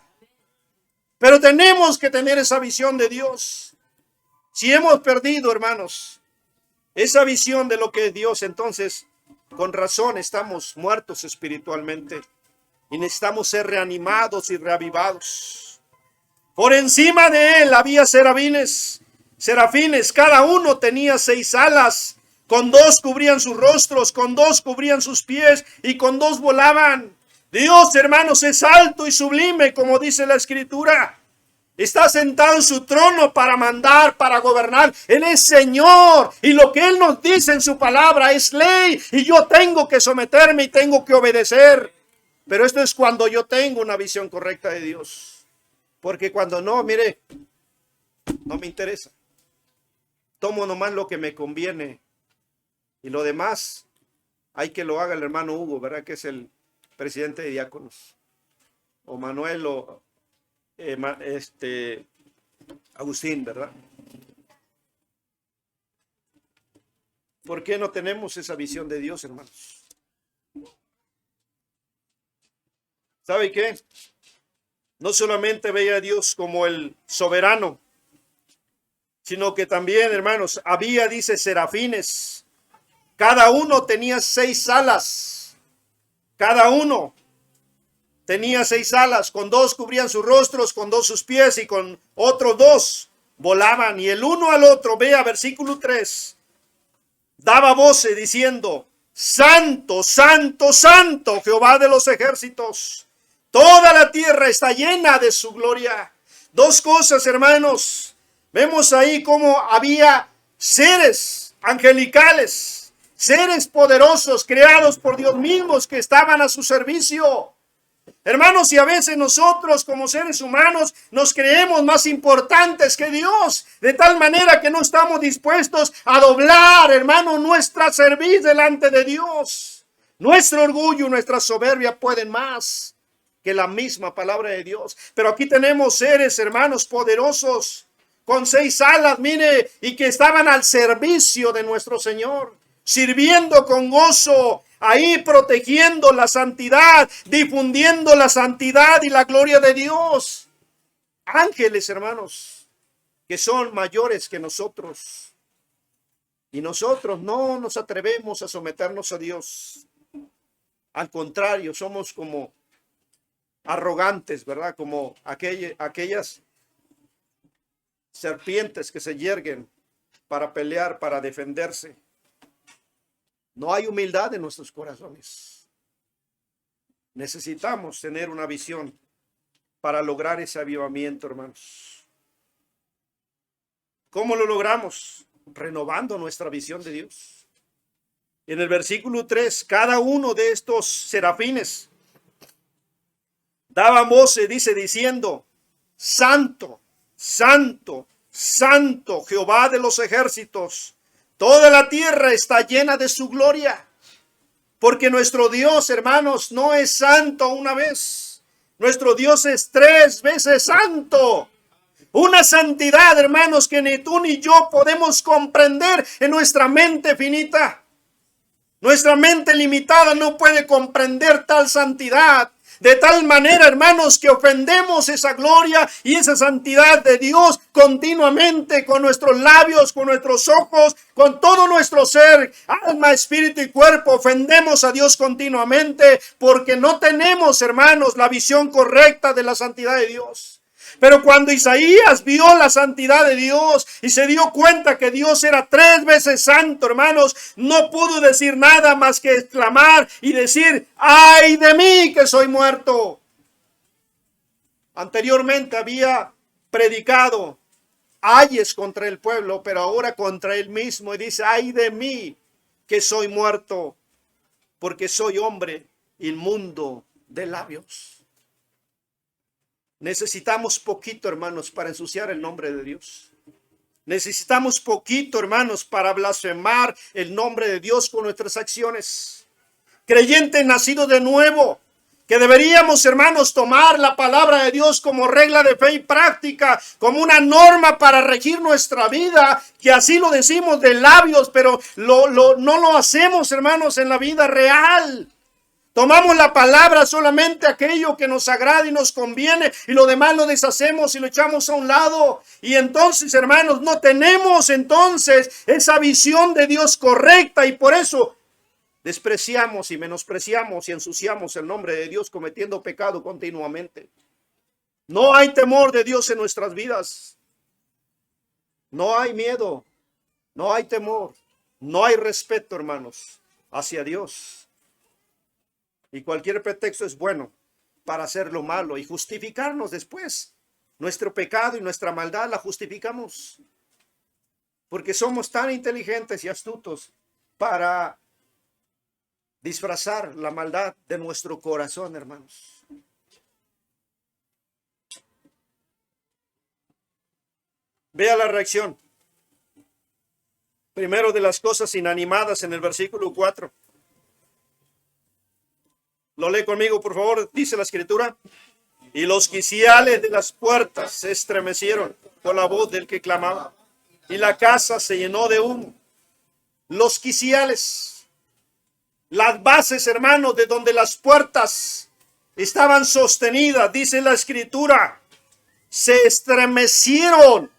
Pero tenemos que tener esa visión de Dios. Si hemos perdido, hermanos, esa visión de lo que es Dios, entonces, con razón, estamos muertos espiritualmente y necesitamos ser reanimados y reavivados. Por encima de él había serafines, cada uno tenía 6 alas, con 2 cubrían sus rostros, con 2 cubrían sus pies y con 2 volaban. Dios, hermanos, es alto y sublime, como dice la Escritura. Está sentado en su trono para mandar, para gobernar. Él es Señor. Y lo que Él nos dice en su palabra es ley. Y yo tengo que someterme y tengo que obedecer. Pero esto es cuando yo tengo una visión correcta de Dios. Porque cuando no, mire, no me interesa. Tomo nomás lo que me conviene. Y lo demás, hay que lo haga el hermano Hugo, ¿verdad? Que es el presidente de diáconos. O Manuel, o Agustín, ¿verdad? ¿Por qué no tenemos esa visión de Dios, hermanos? ¿Sabe qué? No solamente veía a Dios como el soberano, sino que también, hermanos, había, dice, serafines. Cada uno tenía 6 alas. Cada uno tenía 6 alas. Con 2 cubrían sus rostros, con 2 sus pies y con otros 2 volaban. Y el uno al otro, vea versículo 3, daba voces diciendo: Santo, santo, santo, Jehová de los ejércitos. Toda la tierra está llena de su gloria. 2 cosas, hermanos. Vemos ahí cómo había seres angelicales, seres poderosos creados por Dios mismos que estaban a su servicio. Hermanos, y a veces nosotros como seres humanos nos creemos más importantes que Dios, de tal manera que no estamos dispuestos a doblar, hermano, nuestra cerviz delante de Dios. Nuestro orgullo, nuestra soberbia pueden más que la misma palabra de Dios. Pero aquí tenemos seres, hermanos, poderosos, con 6 alas, mire, y que estaban al servicio de nuestro Señor, sirviendo con gozo, ahí protegiendo la santidad, difundiendo la santidad y la gloria de Dios. Ángeles, hermanos, que son mayores que nosotros. Y nosotros no nos atrevemos a someternos a Dios. Al contrario, somos como arrogantes, ¿verdad? Como aquellas serpientes que se yerguen para pelear, para defenderse. No hay humildad en nuestros corazones. Necesitamos tener una visión para lograr ese avivamiento, hermanos. ¿Cómo lo logramos? Renovando nuestra visión de Dios. En el versículo 3, cada uno de estos serafines daba voces, dice, diciendo: Santo, santo, santo, Jehová de los ejércitos. Toda la tierra está llena de su gloria. Porque nuestro Dios, hermanos, no es santo una vez. Nuestro Dios es 3 veces santo. Una santidad, hermanos, que ni tú ni yo podemos comprender en nuestra mente finita. Nuestra mente limitada no puede comprender tal santidad. De tal manera, hermanos, que ofendemos esa gloria y esa santidad de Dios continuamente con nuestros labios, con nuestros ojos, con todo nuestro ser, alma, espíritu y cuerpo. Ofendemos a Dios continuamente porque no tenemos, hermanos, la visión correcta de la santidad de Dios. Pero cuando Isaías vio la santidad de Dios y se dio cuenta que Dios era 3 veces santo, hermanos, no pudo decir nada más que exclamar y decir: ¡ay de mí que soy muerto! Anteriormente había predicado ayes contra el pueblo, pero ahora contra él mismo, y dice: ¡ay de mí que soy muerto! Porque soy hombre inmundo de labios. Necesitamos poquito, hermanos, para ensuciar el nombre de Dios. Necesitamos poquito, hermanos, para blasfemar el nombre de Dios con nuestras acciones. Creyente nacido de nuevo, que deberíamos, hermanos, tomar la palabra de Dios como regla de fe y práctica, como una norma para regir nuestra vida, que así lo decimos de labios, pero no lo hacemos, hermanos, en la vida real. Tomamos la palabra solamente aquello que nos agrada y nos conviene, y lo demás lo deshacemos y lo echamos a un lado. Y entonces, hermanos, no tenemos entonces esa visión de Dios correcta, y por eso despreciamos y menospreciamos y ensuciamos el nombre de Dios cometiendo pecado continuamente. No hay temor de Dios en nuestras vidas. No hay miedo, no hay temor, no hay respeto, hermanos, hacia Dios. Y cualquier pretexto es bueno para hacer lo malo y justificarnos después. Nuestro pecado y nuestra maldad la justificamos. Porque somos tan inteligentes y astutos para disfrazar la maldad de nuestro corazón, hermanos. Vea la reacción. Primero de las cosas inanimadas en el versículo 4. Lo lee conmigo, por favor. Dice la escritura: Y los quiciales de las puertas se estremecieron por la voz del que clamaba. Y la casa se llenó de humo. Los quiciales, las bases, hermanos, de donde las puertas estaban sostenidas, dice la Escritura, se estremecieron.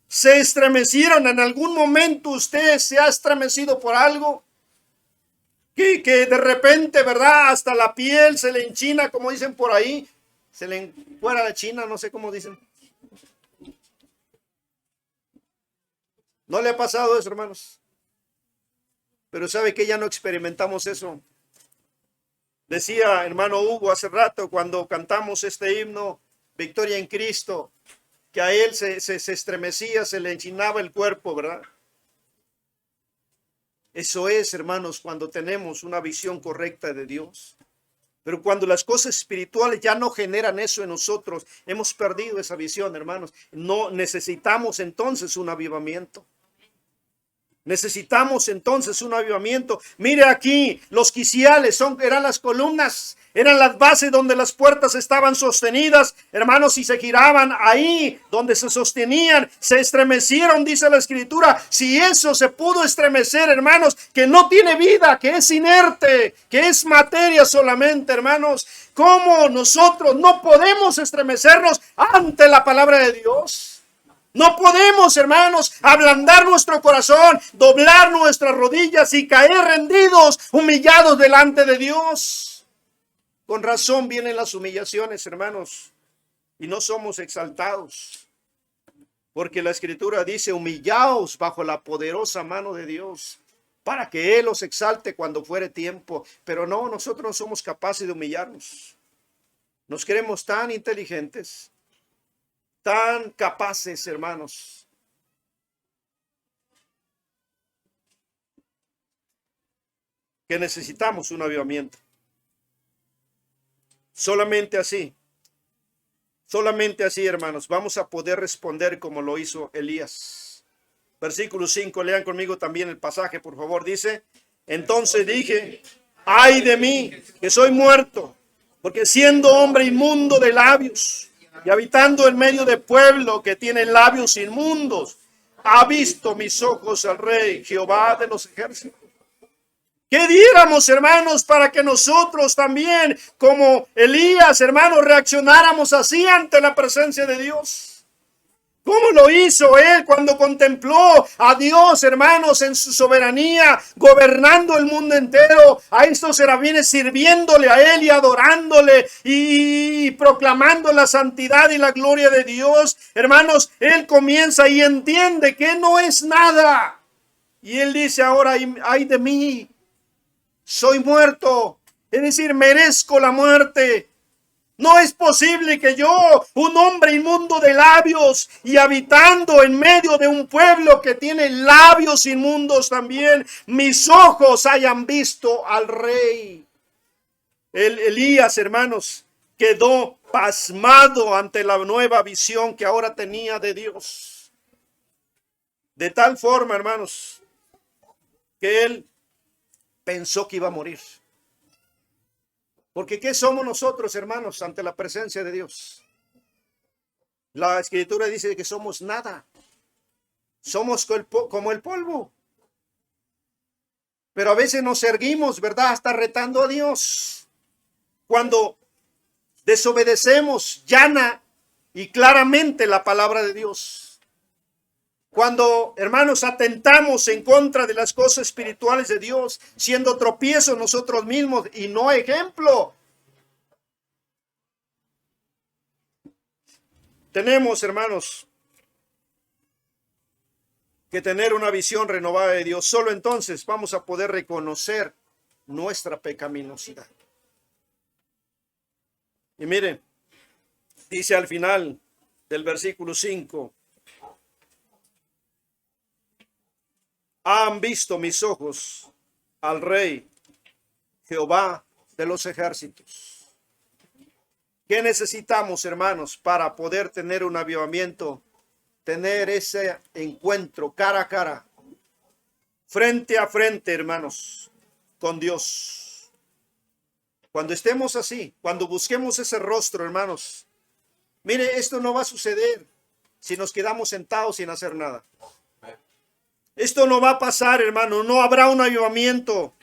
Se estremecieron. En algún momento usted se ha estremecido por algo que de repente, ¿verdad? Hasta la piel se le enchina, como dicen por ahí. Se le encuera la china, no sé cómo dicen. ¿No le ha pasado eso, hermanos? Pero sabe que ya no experimentamos eso. Decía hermano Hugo hace rato cuando cantamos este himno, Victoria en Cristo, que a él se estremecía, se le enchinaba el cuerpo, ¿verdad? Eso es, hermanos, cuando tenemos una visión correcta de Dios. Pero cuando las cosas espirituales ya no generan eso en nosotros, hemos perdido esa visión, hermanos. No necesitamos entonces un avivamiento. Necesitamos entonces un avivamiento. Mire aquí, los quiciales eran las columnas, eran las bases donde las puertas estaban sostenidas, hermanos, y se giraban ahí donde se sostenían, se estremecieron, dice la Escritura. Si eso se pudo estremecer, hermanos, que no tiene vida, que es inerte, que es materia solamente, hermanos, ¿cómo nosotros no podemos estremecernos ante la palabra de Dios? No podemos, hermanos, ablandar nuestro corazón, doblar nuestras rodillas y caer rendidos, humillados delante de Dios. Con razón vienen las humillaciones, hermanos, y no somos exaltados. Porque la Escritura dice, humillaos bajo la poderosa mano de Dios, para que Él os exalte cuando fuere tiempo. Pero no, nosotros no somos capaces de humillarnos. Nos creemos tan inteligentes, tan capaces, hermanos, que necesitamos un avivamiento. Solamente así, hermanos, vamos a poder responder como lo hizo Elías. Versículo 5, lean conmigo también el pasaje, por favor. Dice, entonces dije, ay de mí, que soy muerto, porque siendo hombre inmundo de labios, y habitando en medio de pueblo que tiene labios inmundos, ha visto mis ojos al Rey, Jehová de los ejércitos. ¿Qué diéramos, hermanos, para que nosotros también, como Elías, hermanos, reaccionáramos así ante la presencia de Dios? ¿Cómo lo hizo él cuando contempló a Dios, hermanos, en su soberanía, gobernando el mundo entero? A estos serafines sirviéndole a él y adorándole y proclamando la santidad y la gloria de Dios. Hermanos, él comienza y entiende que no es nada. Y él dice ahora, ay de mí, soy muerto. Es decir, merezco la muerte. No es posible que yo, un hombre inmundo de labios y habitando en medio de un pueblo que tiene labios inmundos también, mis ojos hayan visto al Rey. Elías, hermanos, quedó pasmado ante la nueva visión que ahora tenía de Dios. De tal forma, hermanos, que él pensó que iba a morir. Porque ¿qué somos nosotros, hermanos, ante la presencia de Dios? La Escritura dice que somos nada. Somos como el polvo. Pero a veces nos erguimos, ¿verdad? Hasta retando a Dios. Cuando desobedecemos llana y claramente la palabra de Dios. Cuando, hermanos, atentamos en contra de las cosas espirituales de Dios, siendo tropiezos nosotros mismos y no ejemplo. Tenemos, hermanos, que tener una visión renovada de Dios. Solo entonces vamos a poder reconocer nuestra pecaminosidad. Y miren, dice al final del versículo 5, han visto mis ojos al Rey, Jehová de los ejércitos. ¿Qué necesitamos, hermanos, para poder tener un avivamiento? Tener ese encuentro cara a cara, frente a frente, hermanos, con Dios. Cuando estemos así, cuando busquemos ese rostro, hermanos, mire, esto no va a suceder si nos quedamos sentados sin hacer nada. Esto no va a pasar, hermano. No habrá un avivamiento.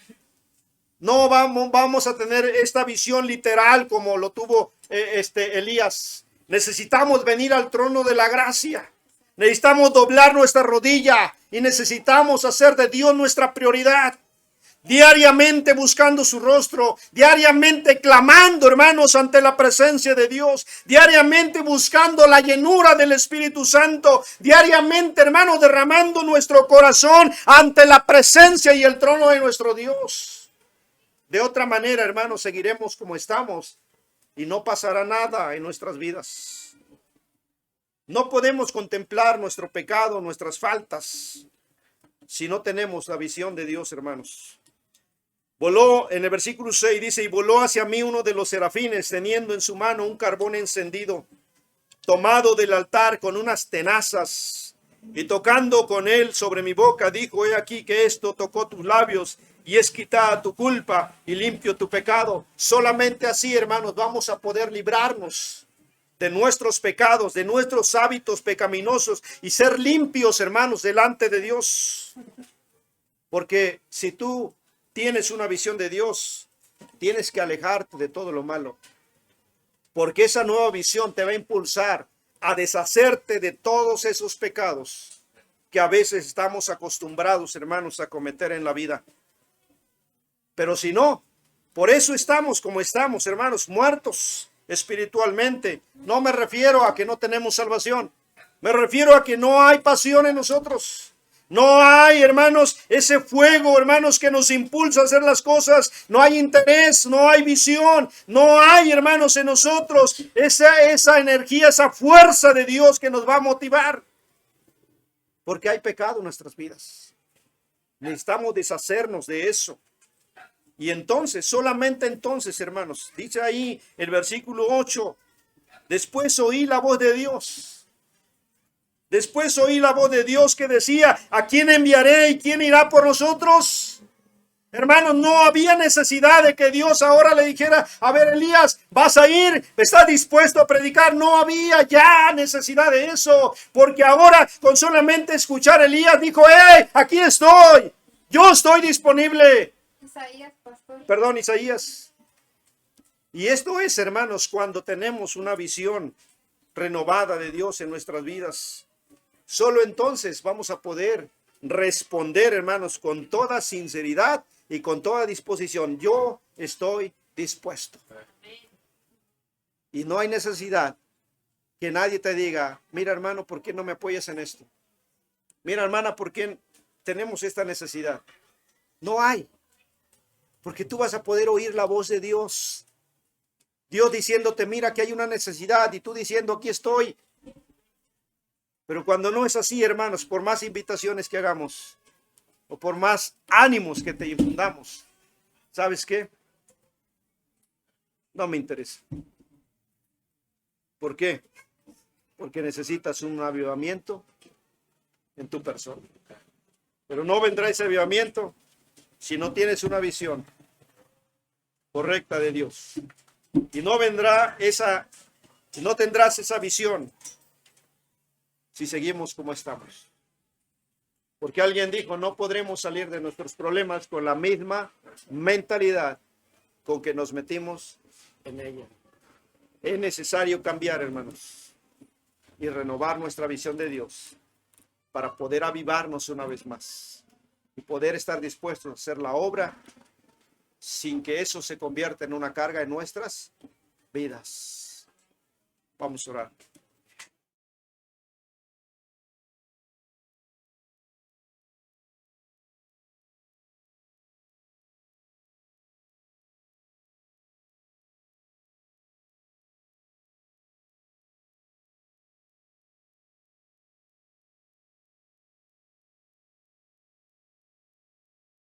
No vamos a tener esta visión literal como lo tuvo Elías. Necesitamos venir al trono de la gracia. Necesitamos doblar nuestra rodilla y necesitamos hacer de Dios nuestra prioridad. Diariamente buscando su rostro, diariamente clamando, hermanos, ante la presencia de Dios, diariamente buscando la llenura del Espíritu Santo, diariamente, hermanos, derramando nuestro corazón ante la presencia y el trono de nuestro Dios. De otra manera, hermanos, seguiremos como estamos y no pasará nada en nuestras vidas. No podemos contemplar nuestro pecado, nuestras faltas, si no tenemos la visión de Dios, hermanos. Voló, en el versículo 6 dice, y voló hacia mí uno de los serafines, teniendo en su mano un carbón encendido, tomado del altar con unas tenazas, y tocando con él sobre mi boca, dijo, he aquí que esto tocó tus labios, y es quitada tu culpa, y limpio tu pecado. Solamente así, hermanos, vamos a poder librarnos de nuestros pecados, de nuestros hábitos pecaminosos, y ser limpios, hermanos, delante de Dios. Porque si tú tienes una visión de Dios, tienes que alejarte de todo lo malo, porque esa nueva visión te va a impulsar a deshacerte de todos esos pecados que a veces estamos acostumbrados, hermanos, a cometer en la vida. Pero si no, por eso estamos como estamos, hermanos, muertos espiritualmente. No me refiero a que no tenemos salvación, me refiero a que no hay pasión en nosotros. No hay, hermanos, ese fuego, hermanos, que nos impulsa a hacer las cosas. No hay interés, no hay visión. No hay, hermanos, en nosotros esa energía, esa fuerza de Dios que nos va a motivar. Porque hay pecado en nuestras vidas. Necesitamos deshacernos de eso. Y entonces, solamente entonces, hermanos, dice ahí el versículo 8, después oí la voz de Dios. Después oí la voz de Dios que decía, ¿a quién enviaré y quién irá por nosotros? Hermanos, no había necesidad de que Dios ahora le dijera, a ver, Elías, ¿vas a ir? ¿Estás dispuesto a predicar? No había ya necesidad de eso, porque ahora con solamente escuchar a Elías dijo, ¡hey, aquí estoy! Yo estoy disponible. Isaías, pastor. Perdón, Isaías. Y esto es, hermanos, cuando tenemos una visión renovada de Dios en nuestras vidas. Solo entonces vamos a poder responder, hermanos, con toda sinceridad y con toda disposición. Yo estoy dispuesto. Y no hay necesidad que nadie te diga, mira, hermano, ¿por qué no me apoyas en esto? Mira, hermana, ¿por qué tenemos esta necesidad? No hay. Porque tú vas a poder oír la voz de Dios. Dios diciéndote, mira que hay una necesidad, y tú diciendo, aquí estoy. Pero cuando no es así, hermanos, por más invitaciones que hagamos, o por más ánimos que te infundamos, ¿sabes qué? No me interesa. ¿Por qué? Porque necesitas un avivamiento en tu persona. Pero no vendrá ese avivamiento si no tienes una visión correcta de Dios. Y no vendrá no tendrás esa visión si seguimos como estamos. Porque alguien dijo, no podremos salir de nuestros problemas con la misma mentalidad con que nos metimos en ella. Es necesario cambiar, hermanos, y renovar nuestra visión de Dios para poder avivarnos una vez más y poder estar dispuestos a hacer la obra sin que eso se convierta en una carga en nuestras vidas. Vamos a orar.